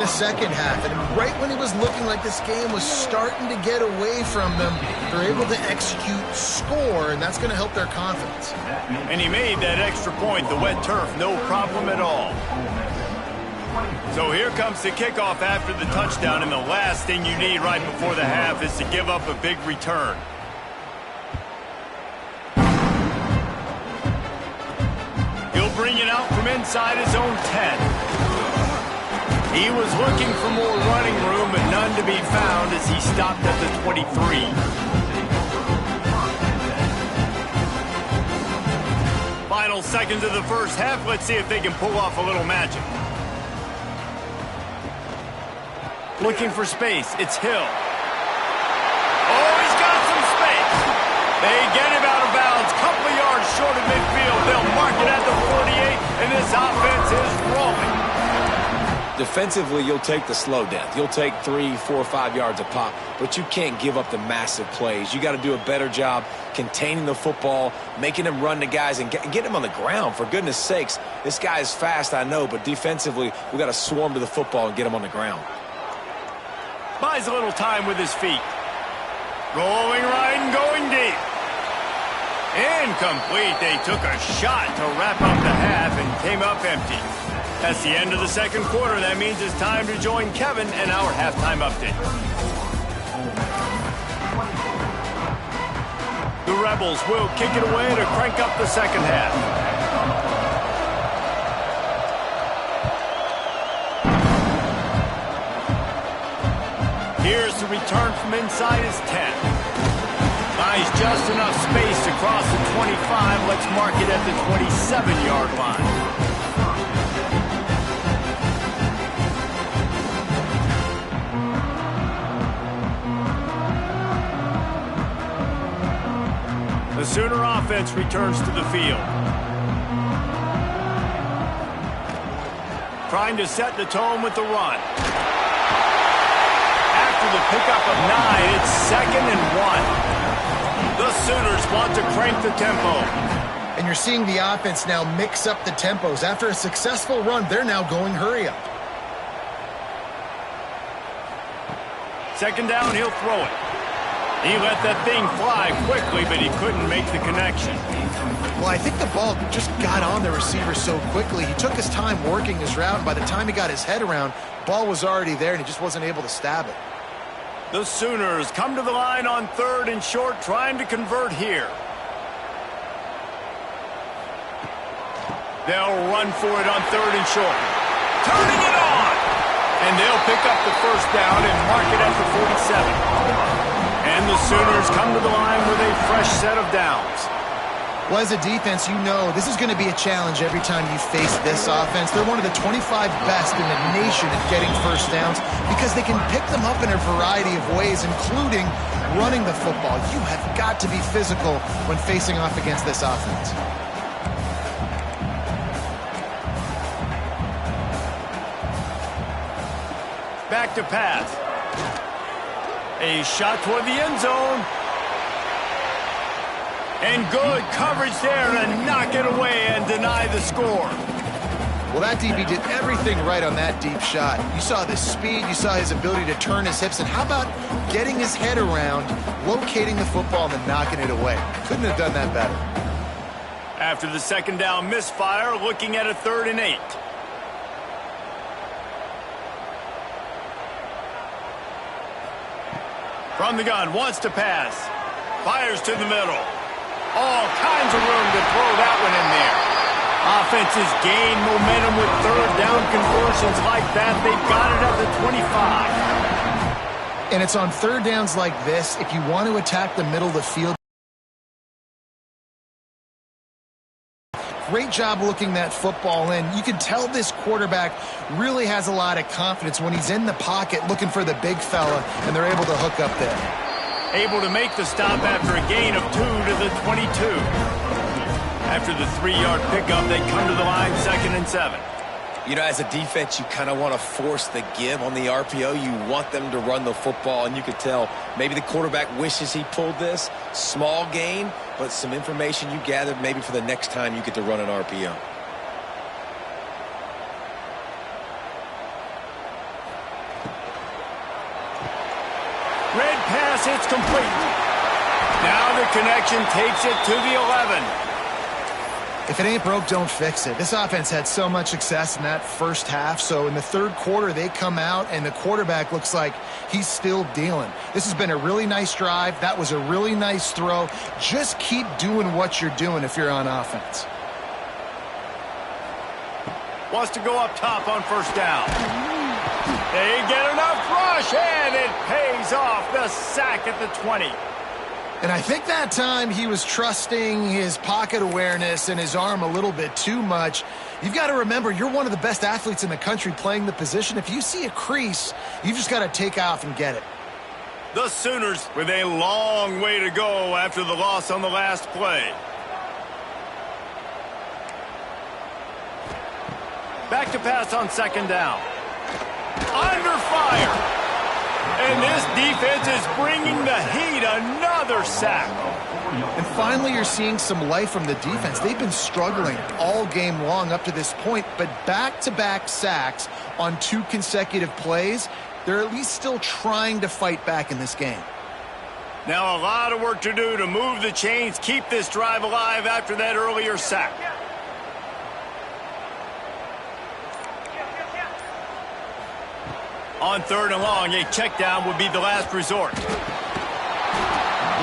The second half, and right when it was looking like this game was starting to get away from them, they're able to execute, score, and that's going to help their confidence. And he made that extra point, the wet turf, no problem at all. So here comes the kickoff after the touchdown, and the last thing you need right before the half is to give up a big return. He'll bring it out from inside his own 10. He was looking for more running room, but none to be found as he stopped at the 23. Final seconds of the first half. Let's see if they can pull off a little magic. Looking for space. It's Hill. Oh, he's got some space. They get him out of bounds. Couple of yards short of midfield. They'll mark it at the 48, and this offense is rolling. Defensively, you'll take the slow death. You'll take 3, 4, 5 yards a pop, but you can't give up the massive plays. You got to do a better job containing the football, making them run the guys, and get them on the ground. For goodness sakes, this guy is fast, I know, but defensively, we got to swarm to the football and get him on the ground. Buys a little time with his feet. Rolling right and going deep. Incomplete. They took a shot to wrap up the half and came up empty. That's the end of the second quarter. That means it's time to join Kevin and our halftime update. The Rebels will kick it away to crank up the second half. Here's the return from inside his 10. Buys just enough space to cross the 25. Let's mark it at the 27-yard line. The Sooner offense returns to the field. Trying to set the tone with the run. After the pickup of 9, it's 2nd and 1. The Sooners want to crank the tempo. And you're seeing the offense now mix up the tempos. After a successful run, they're now going hurry up. Second down, he'll throw it. He let that thing fly quickly, but he couldn't make the connection. Well, I think the ball just got on the receiver so quickly. He took his time working his route, and by the time he got his head around, ball was already there, and he just wasn't able to stab it. The Sooners come to the line on 3rd and short, trying to convert here. They'll run for it on 3rd and short. Turning it on! And they'll pick up the first down and mark it at the 47. And the Sooners come to the line with a fresh set of downs. Well, as a defense, you know this is going to be a challenge every time you face this offense. They're one of the 25 best in the nation at getting first downs because they can pick them up in a variety of ways, including running the football. You have got to be physical when facing off against this offense. Back to pass. A shot toward the end zone. And good coverage there to knock it away and deny the score. Well, that DB did everything right on that deep shot. You saw the speed, you saw his ability to turn his hips, and how about getting his head around, locating the football, and then knocking it away? Couldn't have done that better. After the second down misfire, looking at a 3rd and 8. From the gun, wants to pass. Fires to the middle. All kinds of room to throw that one in there. Offenses gain momentum with 3rd down conversions like that. They've got it at the 25. And it's on 3rd downs like this, if you want to attack the middle of the field. Great job looking that football in. You can tell this quarterback really has a lot of confidence when he's in the pocket looking for the big fella, and they're able to hook up there. Able to make the stop after a gain of 2 to the 22. After the 3-yard pickup, they come to the line 2nd and 7. You know, as a defense, you kind of want to force the give on the RPO. You want them to run the football, and you could tell maybe the quarterback wishes he pulled this. Small gain, but some information you gathered maybe for the next time you get to run an RPO. Red pass, it's complete. Now the connection takes it to the 11. If it ain't broke, don't fix it. This offense had so much success in that first half, so in the third quarter, they come out, and the quarterback looks like he's still dealing. This has been a really nice drive. That was a really nice throw. Just keep doing what you're doing if you're on offense. Wants to go up top on first down. They get enough rush, and it pays off. The sack at the 20. And I think that time he was trusting his pocket awareness and his arm a little bit too much. You've got to remember, you're one of the best athletes in the country playing the position. If you see a crease, you've just got to take off and get it. The Sooners with a long way to go after the loss on the last play. Back to pass on second down. Under fire. And this defense is bringing the heat. Another sack. And finally, you're seeing some life from the defense. They've been struggling all game long up to this point, but back-to-back sacks on 2 consecutive plays, they're at least still trying to fight back in this game. Now a lot of work to do to move the chains, keep this drive alive after that earlier sack. On third and long, a check down would be the last resort.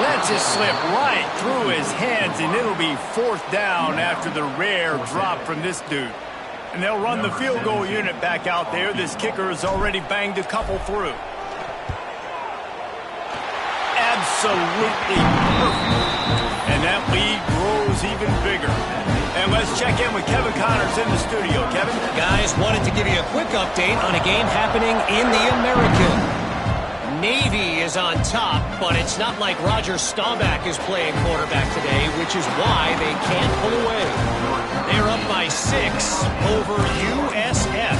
Lets it slip right through his hands, and it'll be fourth down after the rare drop from this dude. And they'll run the field goal unit back out there. This kicker has already banged a couple through. Absolutely perfect. And that lead grows even bigger. And let's check in with Kevin Connors in the studio. Kevin? Guys, wanted to give you a quick update on a game happening in the American. Navy is on top, but it's not like Roger Staubach is playing quarterback today, which is why they can't pull away. They're up by 6 over USF.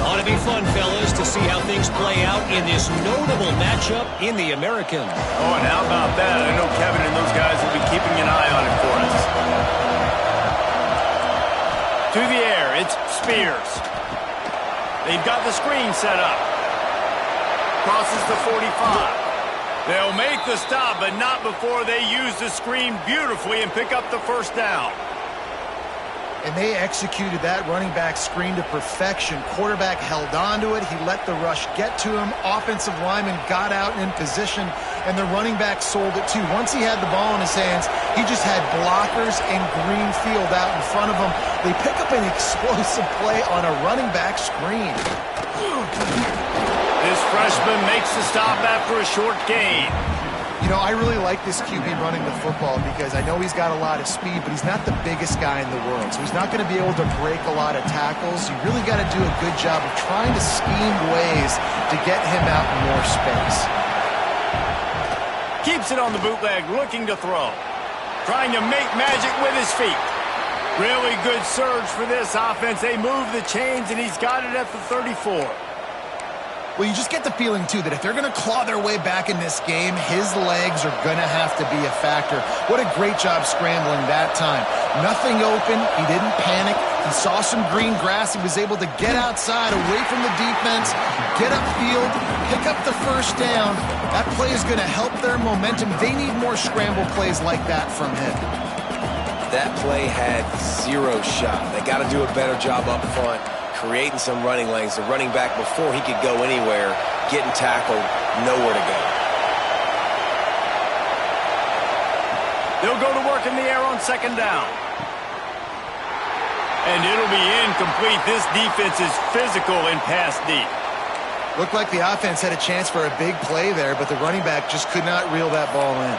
Ought to be fun, fellas, to see how things play out in this notable matchup in the American. Oh, and how about that? I know Kevin and those guys will be keeping an eye on it for us. To the air, it's Spears. They've got the screen set up. Crosses the 45. They'll make the stop, but not before they use the screen beautifully and pick up the first down. And they executed that running back screen to perfection. Quarterback held on to it. He let the rush get to him. Offensive lineman got out in position, and the running back sold it too. Once he had the ball in his hands, he just had blockers and green field out in front of him. They pick up an explosive play on a running back screen. This freshman makes the stop after a short gain. You know, I really like this QB running the football because I know he's got a lot of speed, but he's not the biggest guy in the world. So he's not going to be able to break a lot of tackles. You really got to do a good job of trying to scheme ways to get him out in more space. Keeps it on the bootleg, looking to throw. Trying to make magic with his feet. Really good surge for this offense. They move the chains, and he's got it at the 34. Well, you just get the feeling, too, that if they're going to claw their way back in this game, his legs are going to have to be a factor. What a great job scrambling that time. Nothing open. He didn't panic. He saw some green grass. He was able to get outside, away from the defense, get upfield, pick up the first down. That play is going to help their momentum. They need more scramble plays like that from him. That play had 0 shot. They got to do a better job up front, creating some running lanes. The running back, before he could go anywhere, getting tackled, nowhere to go. They'll go to work in the air on second down. And it'll be incomplete. This defense is physical and pass deep. Looked like the offense had a chance for a big play there, but the running back just could not reel that ball in.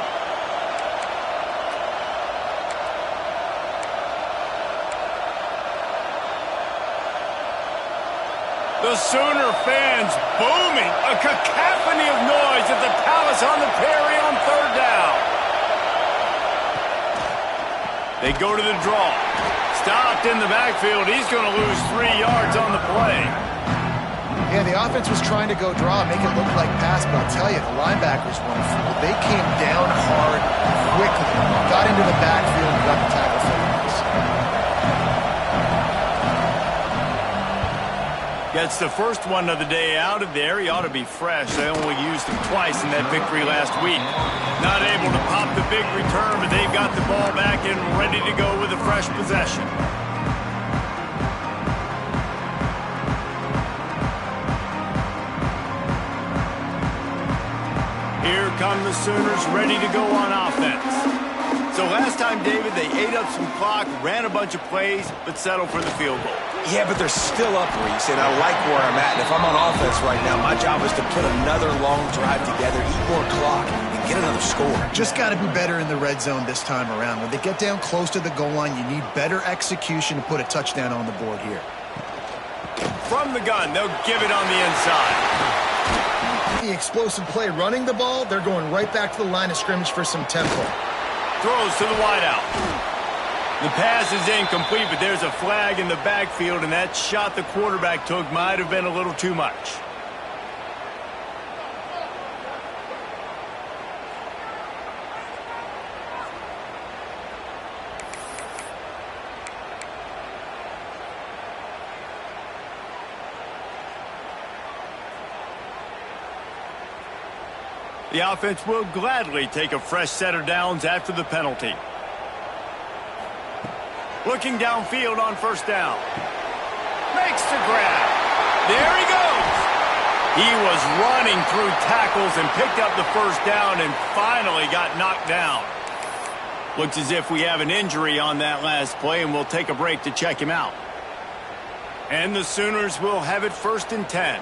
The Sooner fans booming. A cacophony of noise at the Palace on the Prairie on third down. They go to the draw. Stopped in the backfield. He's going to lose 3 yards on the play. Yeah, the offense was trying to go draw, make it look like pass, but I'll tell you, the linebackers weren't fooled. They came down hard quickly, got into the backfield, and got the tackle for the loss. Gets the first one of the day out of there. He ought to be fresh. They only used him twice in that victory last week. Not able to pop the big return, but they've got the ball back and ready to go with a fresh possession. Here come the Sooners ready to go on offense. So last time, David, they ate up some clock, ran a bunch of plays, but settled for the field goal. Yeah, but they're still up, Reese, and I like where I'm at. And if I'm on offense right now, my job is to put another long drive together, eat more clock, and get another score. Just got to be better in the red zone this time around. When they get down close to the goal line, you need better execution to put a touchdown on the board here. From the gun, they'll give it on the inside. The explosive play running the ball, they're going right back to the line of scrimmage for some tempo. Throws to the wideout. The pass is incomplete, but there's a flag in the backfield, and that shot the quarterback took might have been a little too much. The offense will gladly take a fresh set of downs after the penalty. Looking downfield on first down. Makes the grab. There he goes. He was running through tackles and picked up the first down and finally got knocked down. Looks as if we have an injury on that last play, and we'll take a break to check him out. And the Sooners will have it 1st and 10.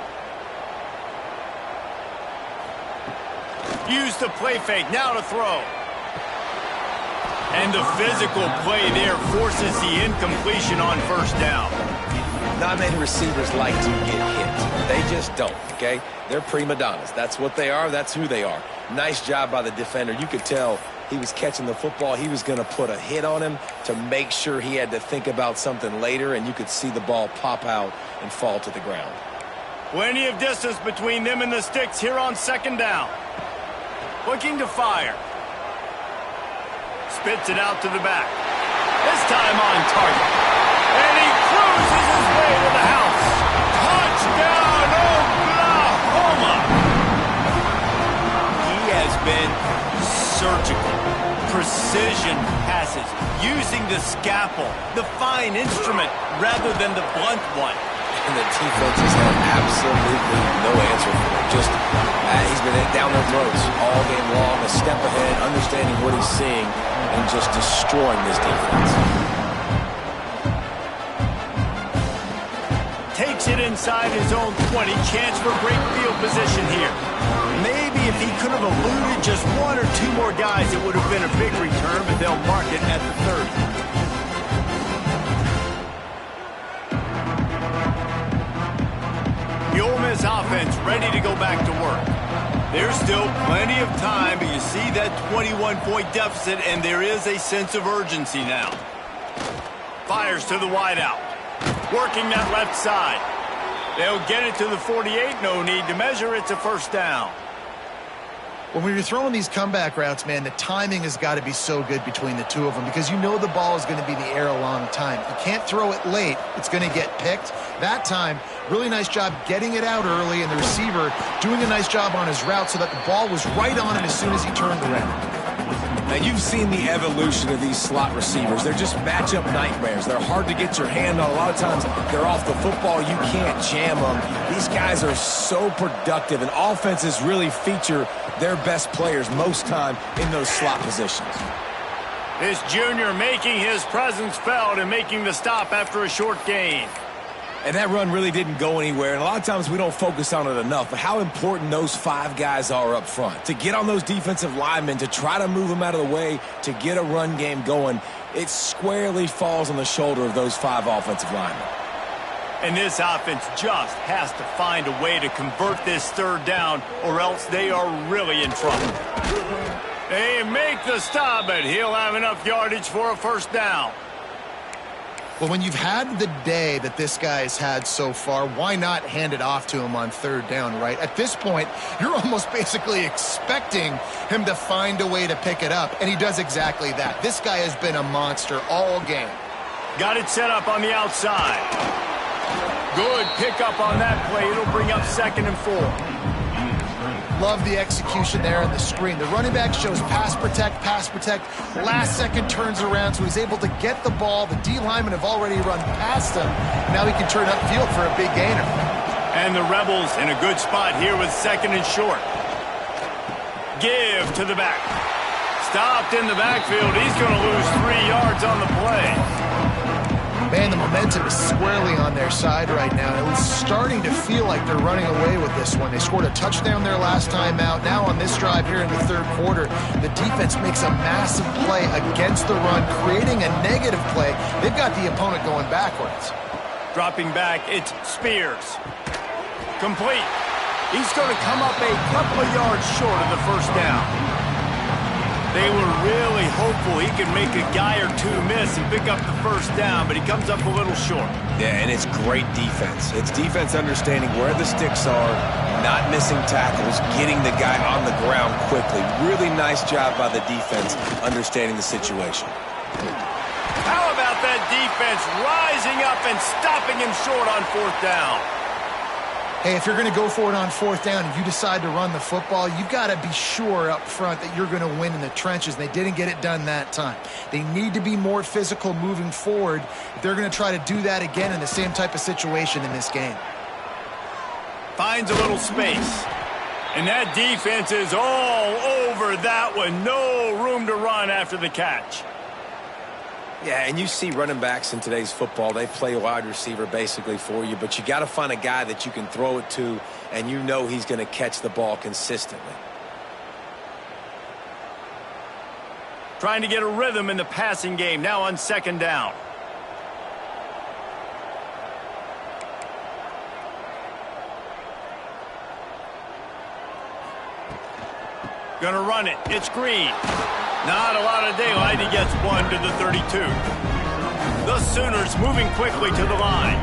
Use the play fake, now to throw. And the physical play there forces the incompletion on first down. Not many receivers like to get hit. They just don't, okay? They're prima donnas. That's what they are. That's who they are. Nice job by the defender. You could tell he was catching the football. He was going to put a hit on him to make sure he had to think about something later, and you could see the ball pop out and fall to the ground. Plenty of distance between them and the sticks here on 2nd down. Looking to fire. Spits it out to the back. This time on target. And he cruises his way to the house. Touchdown, Oklahoma! He has been surgical. Precision passes. Using the scalpel, the fine instrument, rather than the blunt one. And the defense has had absolutely no answer for him. Just, he's been down their throats all game long, a step ahead, understanding what he's seeing, and just destroying this defense. Takes it inside his own 20. Chance for great field position here. Maybe if he could have eluded just one or two more guys, it would have been a big return, but they'll mark it at the 30. The Ole Miss offense ready to go back to work. There's still plenty of time, but you see that 21-point deficit, and there is a sense of urgency now. Fires to the wideout. Working that left side. They'll get it to the 48. No need to measure. It's a 1st down. When you're throwing these comeback routes, man, the timing has got to be so good between the two of them because you know the ball is going to be in the air a long time. You can't throw it late. It's going to get picked. That time, really nice job getting it out early, and the receiver doing a nice job on his route so that the ball was right on him as soon as he turned around. Now, you've seen the evolution of these slot receivers. They're just matchup nightmares. They're hard to get your hand on. A lot of times, they're off the football. You can't jam them. These guys are so productive, and offenses really feature their best players most time in those slot positions. This junior making his presence felt and making the stop after a short gain. And that run really didn't go anywhere, and a lot of times we don't focus on it enough, but how important those 5 guys are up front. To get on those defensive linemen, to try to move them out of the way, to get a run game going, it squarely falls on the shoulder of those 5 offensive linemen. And this offense just has to find a way to convert this 3rd down, or else they are really in trouble. They make the stop, but he'll have enough yardage for a 1st down. Well, when you've had the day that this guy's had so far, why not hand it off to him on 3rd down, right? At this point, you're almost basically expecting him to find a way to pick it up, and he does exactly that. This guy has been a monster all game. Got it set up on the outside. Good pickup on that play. It'll bring up 2nd and 4. Love the execution there on the screen. The running back shows pass protect, pass protect. Last second turns around, so he's able to get the ball. The D linemen have already run past him. Now he can turn upfield for a big gainer. And the Rebels in a good spot here with 2nd and short. Give to the back. Stopped in the backfield. He's going to lose 3 yards on the play. Man, the momentum is squarely on their side right now. It was starting to feel like they're running away with this one. They scored a touchdown their last time out. Now on this drive here in the 3rd quarter, the defense makes a massive play against the run, creating a negative play. They've got the opponent going backwards. Dropping back, it's Spears. Complete. He's going to come up a couple of yards short of the 1st down. They were really hopeful he could make a guy or two miss and pick up the 1st down, but he comes up a little short. Yeah, and it's great defense. It's defense understanding where the sticks are, not missing tackles, getting the guy on the ground quickly. Really nice job by the defense understanding the situation. How about that defense rising up and stopping him short on 4th down? Hey, if you're going to go for it on 4th down and you decide to run the football, you've got to be sure up front that you're going to win in the trenches. They didn't get it done that time. They need to be more physical moving forward if they're going to try to do that again in the same type of situation in this game. Finds a little space. And that defense is all over that one. No room to run after the catch. Yeah, and you see running backs in today's football, they play wide receiver basically for you, but you got to find a guy that you can throw it to and you know he's going to catch the ball consistently. Trying to get a rhythm in the passing game, now on 2nd down. Gonna run it, it's Green. Not a lot of daylight, he gets 1 to the 32. The Sooners moving quickly to the line.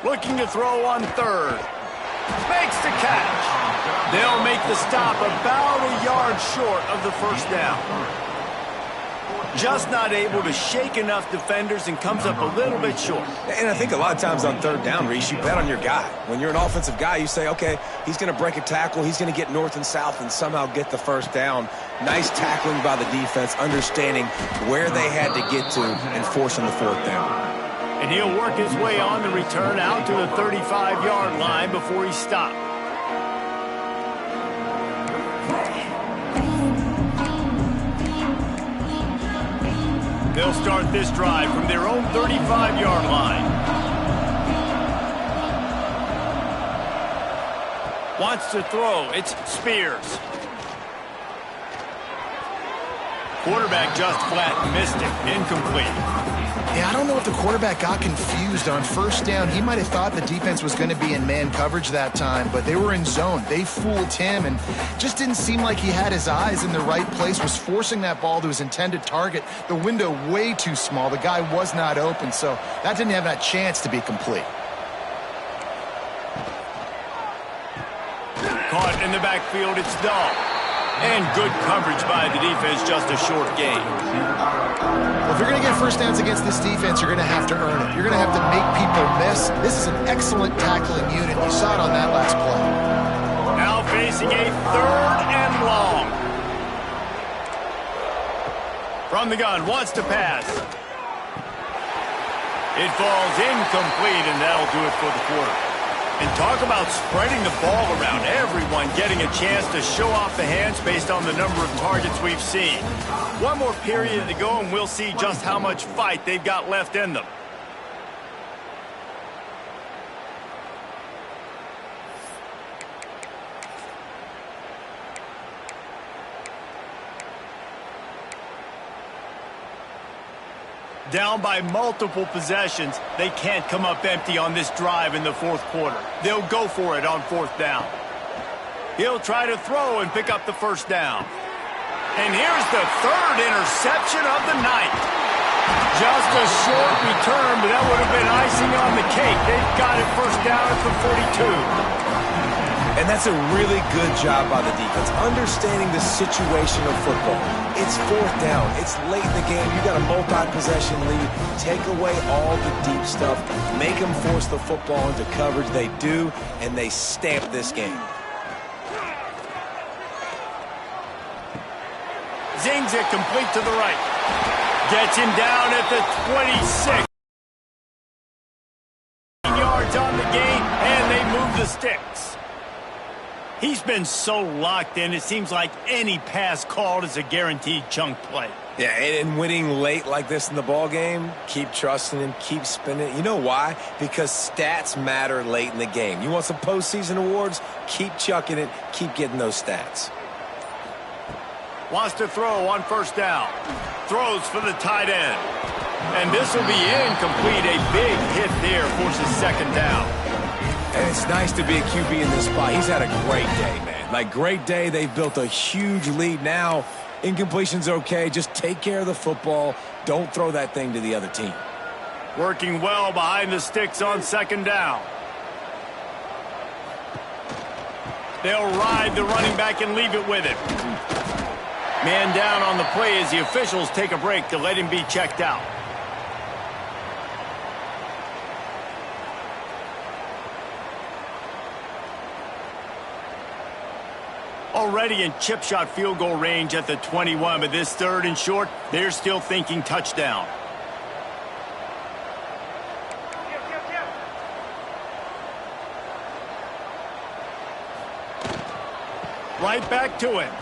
Looking to throw on 3rd. Makes the catch. They'll make the stop about a yard short of the 1st down. Just not able to shake enough defenders and comes up a little bit short. And I think a lot of times on 3rd down, Reese, you bet on your guy. When you're an offensive guy, you say, okay, he's going to break a tackle, he's going to get north and south and somehow get the 1st down. Nice tackling by the defense, understanding where they had to get to and forcing the 4th down. And he'll work his way on the return out to the 35-yard line before he's stopped. They'll start this drive from their own 35-yard line. Wants to throw. It's Spears. Quarterback just flat missed it. Incomplete. Yeah, I don't know if the quarterback got confused on 1st down. He might have thought the defense was going to be in man coverage that time, but they were in zone. They fooled him and just didn't seem like he had his eyes in the right place, was forcing that ball to his intended target. The window way too small. The guy was not open, so that didn't have that chance to be complete. Caught in the backfield, it's Dahl. And good coverage by the defense, just a short gain. Well, if you're going to get 1st downs against this defense, you're going to have to earn it. You're going to have to make people miss. This is an excellent tackling unit. You saw it on that last play. Now facing a 3rd and long. From the gun, wants to pass. It falls incomplete, and that'll do it for the quarter. And talk about spreading the ball around. Everyone getting a chance to show off the hands based on the number of targets we've seen. One more period to go, and we'll see just how much fight they've got left in them. Down by multiple possessions, they can't come up empty on this drive in the 4th quarter. They'll go for it on 4th down. He'll try to throw and pick up the 1st down. And here's the 3rd interception of the night. Just a short return, but that would have been icing on the cake. They've got it 1st down at the 42. And that's a really good job by the defense, understanding the situation of football. It's fourth down. It's late in the game. You got a multi-possession lead. Take away all the deep stuff. Make them force the football into coverage. They do, and they stamp this game. Zings it complete to the right. Gets him down at the 26. Yards on the game, and they move the sticks. He's been so locked in, it seems like any pass called is a guaranteed chunk play. Yeah, and winning late like this in the ball game, keep trusting him, keep spinning. You know why? Because stats matter late in the game. You want some postseason awards? Keep chucking it, keep getting those stats. Wants to throw on first down. Throws for the tight end. And this will be incomplete. A big hit there, forces second down. And it's nice to be a QB in this spot. He's had a great day, man. Like, great day. They've built a huge lead now. Incompletion's okay. Just take care of the football. Don't throw that thing to the other team. Working well behind the sticks on second down. They'll ride the running back and leave it with him. Man down on the play as the officials take a break to let him be checked out. Already in chip shot field goal range at the 21, but this third and short, they're still thinking touchdown. Right back to him.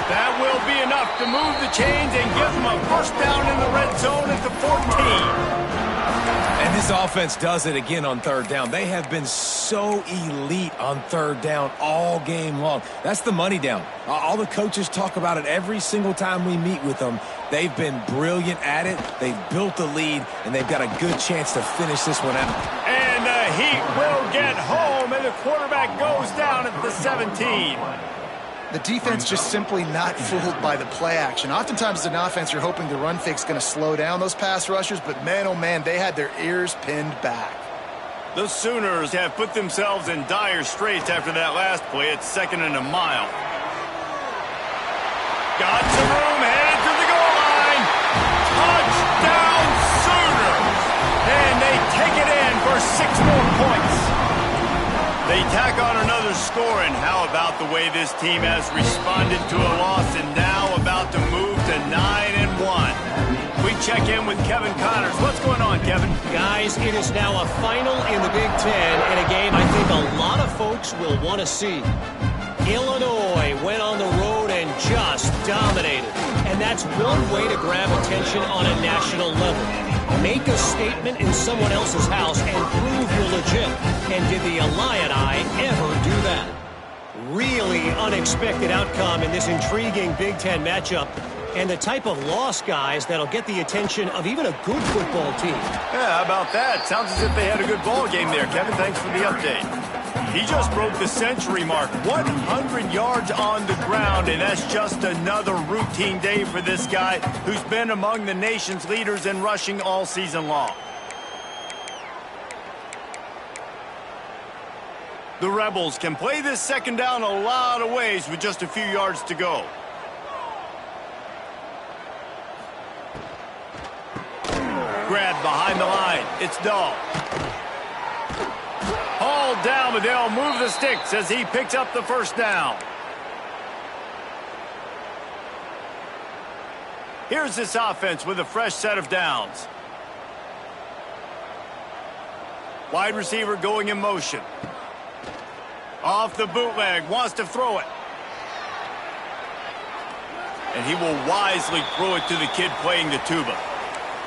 That will be enough to move the chains and give them a first down in the red zone at the 14. And this offense does it again on third down. They have been so elite on third down all game long. That's the money down. All the coaches talk about it every single time we meet with them. They've been brilliant at it. They've built the lead, and they've got a good chance to finish this one out. And the Heat will get home, and the quarterback goes down at the 17. The defense just simply not fooled by the play action. Oftentimes as an offense, you're hoping the run fake's going to slow down those pass rushers, but man, oh man, they had their ears pinned back. The Sooners have put themselves in dire straits after that last play at 2nd and a mile. Got some room, headed to the goal line. Touchdown Sooners! And they take it in for 6 more points. They tack on another score, and how about the way this team has responded to a loss and now about to move to 9-1. We check in with Kevin Connors. What's going on, Kevin? Guys, it is now a final in the Big Ten, and a game I think a lot of folks will want to see. Illinois went on the road and just dominated. And that's one way to grab attention on a national level. Make a statement in someone else's house and prove you're legit. And did the Illini ever do that? Really unexpected outcome in this intriguing Big Ten matchup. And the type of loss, guys, that'll get the attention of even a good football team. Yeah, how about that? Sounds as if they had a good ball game there, Kevin. Thanks for the update. He just broke the century mark, 100 yards on the ground, and that's just another routine day for this guy who's been among the nation's leaders in rushing all season long. The Rebels can play this second down a lot of ways with just a few yards to go. Grab behind the line. It's Dahl. Hauled down, but they'll move the sticks as he picks up the first down. Here's this offense with a fresh set of downs. Wide receiver going in motion. Off the bootleg, wants to throw it. And he will wisely throw it to the kid playing the tuba.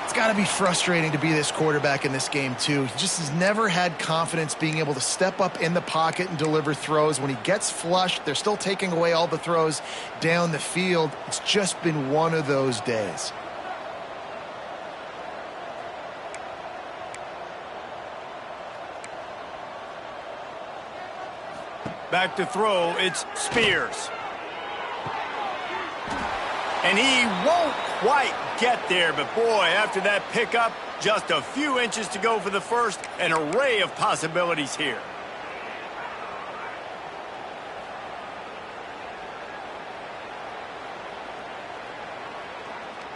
It's got to be frustrating to be this quarterback in this game, too. He just has never had confidence being able to step up in the pocket and deliver throws. When he gets flushed, they're still taking away all the throws down the field. It's just been one of those days. Back to throw, it's Spears. And he won't quite get there, but boy, after that pickup, just a few inches to go for the first, an array of possibilities here.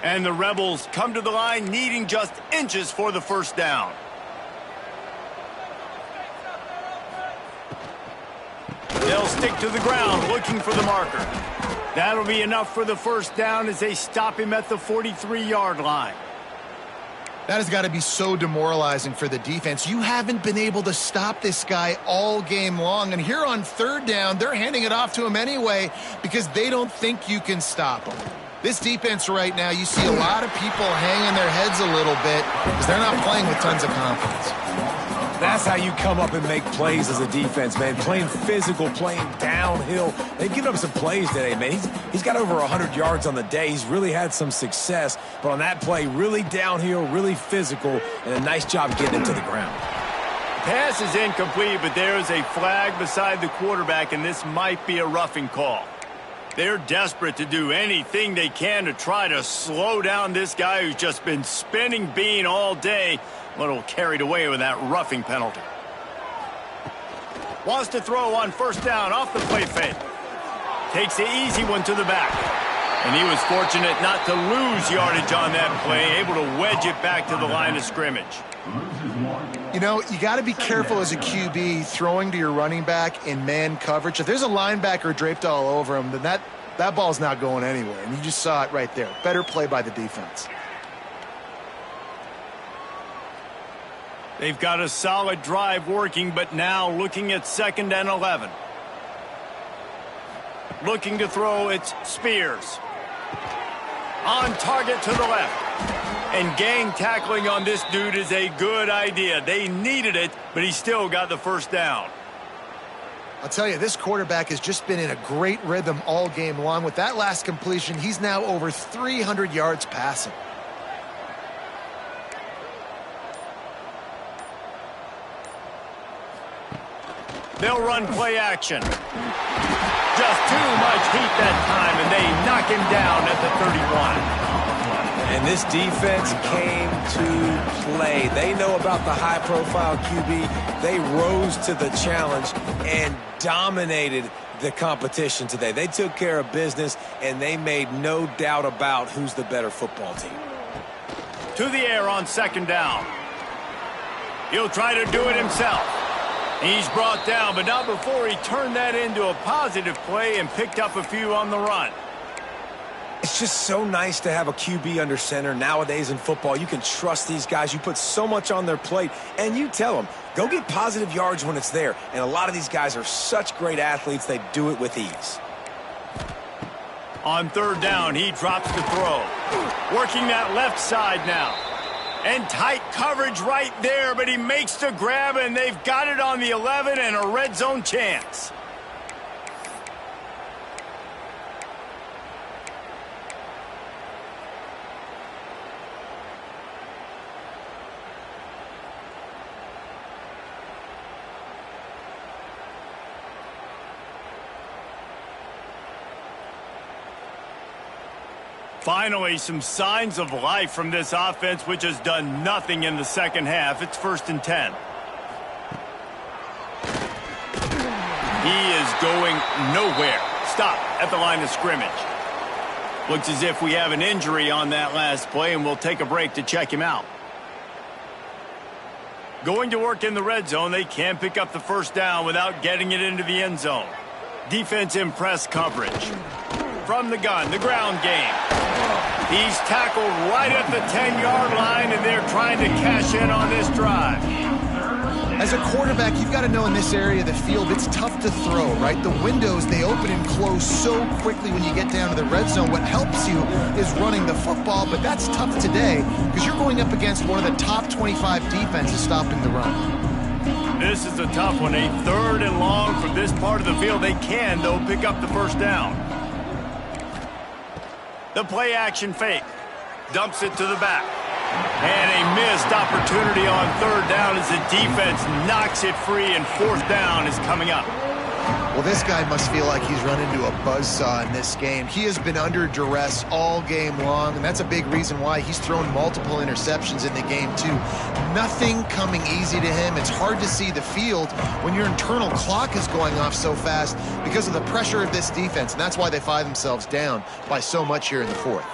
And the Rebels come to the line needing just inches for the first down. They'll stick to the ground looking for the marker. That'll be enough for the first down as they stop him at the 43-yard line. That has got to be so demoralizing for the defense. You haven't been able to stop this guy all game long. And here on third down, they're handing it off to him anyway because they don't think you can stop him. This defense right now, you see a lot of people hanging their heads a little bit because they're not playing with tons of confidence. That's how you come up and make plays as a defense, man. Playing physical, playing downhill. They've given up some plays today, man. He's got over 100 yards on the day. He's really had some success. But on that play, really downhill, really physical, and a nice job getting him to the ground. Pass is incomplete, but there is a flag beside the quarterback, and this might be a roughing call. They're desperate to do anything they can to try to slow down this guy who's just been spinning bean all day. A little carried away with that roughing penalty. Wants to throw on first down off the play fake. Takes the easy one to the back. And he was fortunate not to lose yardage on that play, able to wedge it back to the line of scrimmage. You know, you got to be careful as a QB throwing to your running back in man coverage. If there's a linebacker draped all over him, then that ball's not going anywhere. And you just saw it right there. Better play by the defense. They've got a solid drive working, but now looking at 2nd and 11. Looking to throw, it's Spears. On target to the left. And gang tackling on this dude is a good idea. They needed it, but he still got the first down. I'll tell you, this quarterback has just been in a great rhythm all game long. With that last completion, he's now over 300 yards passing. They'll run play action. Just too much heat that time, and they knock him down at the 31. And this defense came to play. They know about the high-profile QB. They rose to the challenge and dominated the competition today. They took care of business, and they made no doubt about who's the better football team. To the air on 2nd down. He'll try to do it himself. He's brought down, but not before he turned that into a positive play and picked up a few on the run. It's just so nice to have a QB under center nowadays in football. You can trust these guys. You put so much on their plate, and you tell them, go get positive yards when it's there. And a lot of these guys are such great athletes, they do it with ease. On 3rd down, he drops the throw. Working that left side now. And tight coverage right there, but he makes the grab, and they've got it on the 11 and a red zone chance. Finally, some signs of life from this offense, which has done nothing in the second half. It's 1st and 10. He is going nowhere. Stop at the line of scrimmage. Looks as if we have an injury on that last play, and we'll take a break to check him out. Going to work in the red zone, they can't pick up the first down without getting it into the end zone. Defense in press coverage. From the gun, the ground game. He's tackled right at the 10-yard line, and they're trying to cash in on this drive. As a quarterback, you've got to know in this area of the field, it's tough to throw, right? The windows, they open and close so quickly when you get down to the red zone. What helps you is running the football, but that's tough today because you're going up against one of the top 25 defenses stopping the run. This is a tough one. A 3rd and long from this part of the field. They can, though, pick up the first down. The play action fake. Dumps it to the back. And a missed opportunity on 3rd down as the defense knocks it free, and 4th down is coming up. Well, this guy must feel like he's run into a buzzsaw in this game. He has been under duress all game long, and that's a big reason why he's thrown multiple interceptions in the game, too. Nothing coming easy to him. It's hard to see the field when your internal clock is going off so fast because of the pressure of this defense, and that's why they find themselves down by so much here in the 4th.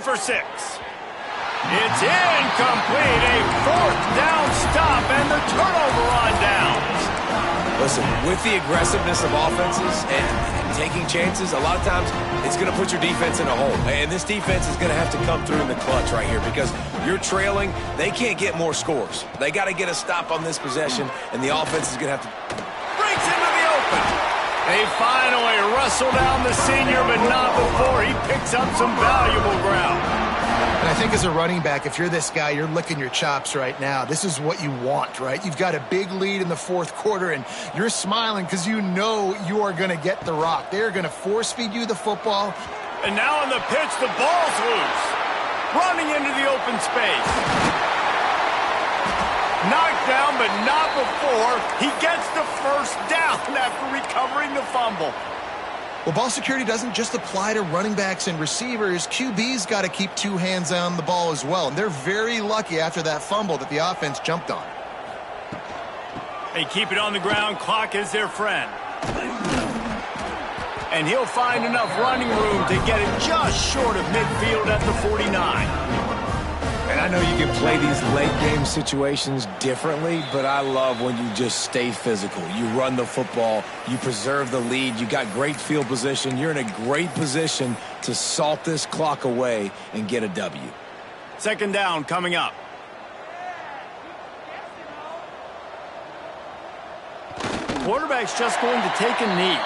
for 6. It's incomplete. A 4th down stop and the turnover on downs. Listen, with the aggressiveness of offenses and taking chances, a lot of times it's going to put your defense in a hole. And this defense is going to have to come through in the clutch right here because you're trailing. They can't get more scores. They got to get a stop on this possession, and the offense is going to have to... Breaks into the open. They finally wrestle down the senior, but not before he picks up some valuable ground. And I think as a running back, if you're this guy, you're licking your chops right now. This is what you want, right? You've got a big lead in the 4th quarter, and you're smiling because you know you are going to get the rock. They're going to force-feed you the football. And now on the pitch, the ball's loose. Running into the open space. Knocked down, but not before he gets the 1st down after recovering the fumble. Well, ball security doesn't just apply to running backs and receivers. QB's got to keep 2 hands on the ball as well. And they're very lucky after that fumble that the offense jumped on. They keep it on the ground. Clock is their friend. And he'll find enough running room to get it just short of midfield at the 49. And I know you can play these late-game situations differently, but I love when you just stay physical. You run the football. You preserve the lead. You got great field position. You're in a great position to salt this clock away and get a W. 2nd down coming up. Quarterback's just going to take a knee.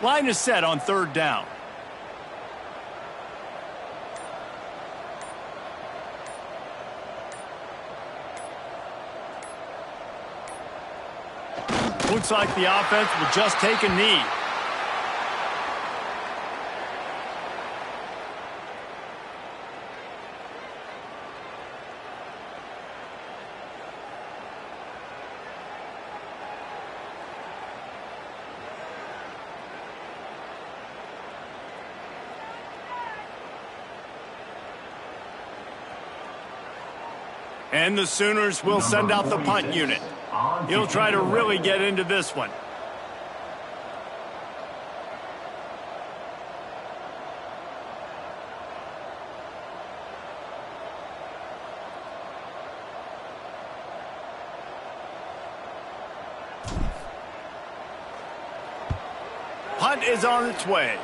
Line is set on 3rd down. Looks like the offense will just take a knee. And the Sooners will send out the punt unit. He'll try to really get into this one. Punt is on its way.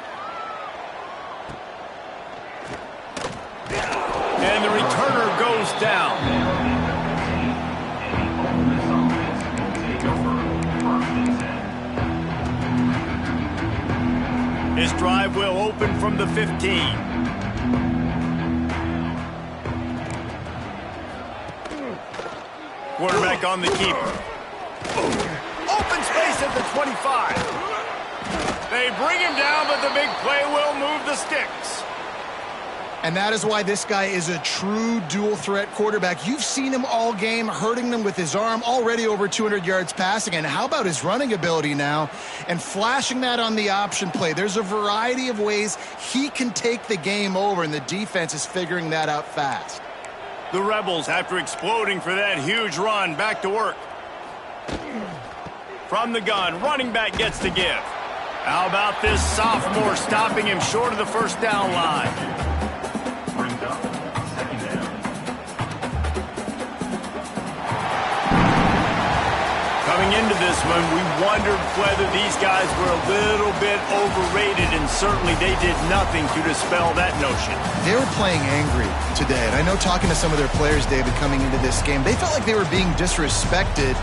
And the returner goes down. His drive will open from the 15. Quarterback on the keeper. Open space at the 25. They bring him down, but the big play will move the sticks. And that is why this guy is a true dual-threat quarterback. You've seen him all game, hurting them with his arm, already over 200 yards passing. And how about his running ability now? And flashing that on the option play. There's a variety of ways he can take the game over, and the defense is figuring that out fast. The Rebels, after exploding for that huge run, back to work. From the gun, running back gets to give. How about this sophomore stopping him short of the 1st down line? Coming into this one, we wondered whether these guys were a little bit overrated, and certainly they did nothing to dispel that notion. They were playing angry today, and I know talking to some of their players, David, coming into this game, they felt like they were being disrespected.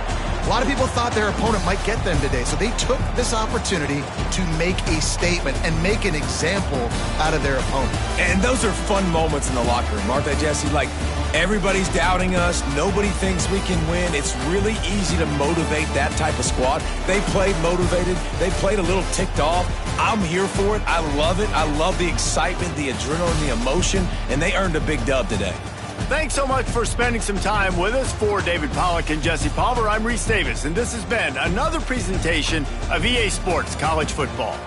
A lot of people thought their opponent might get them today, so they took this opportunity to make a statement and make an example out of their opponent. And those are fun moments in the locker room, aren't they, Jesse? Like, everybody's doubting us. Nobody thinks we can win. It's really easy to motivate that type of squad. They played motivated. They played a little ticked off. I'm here for it. I love it. I love the excitement, the adrenaline, the emotion, and they earned a big dub today. Thanks so much for spending some time with us. For David Pollack and Jesse Palmer, I'm Reese Davis, and this has been another presentation of EA Sports College Football.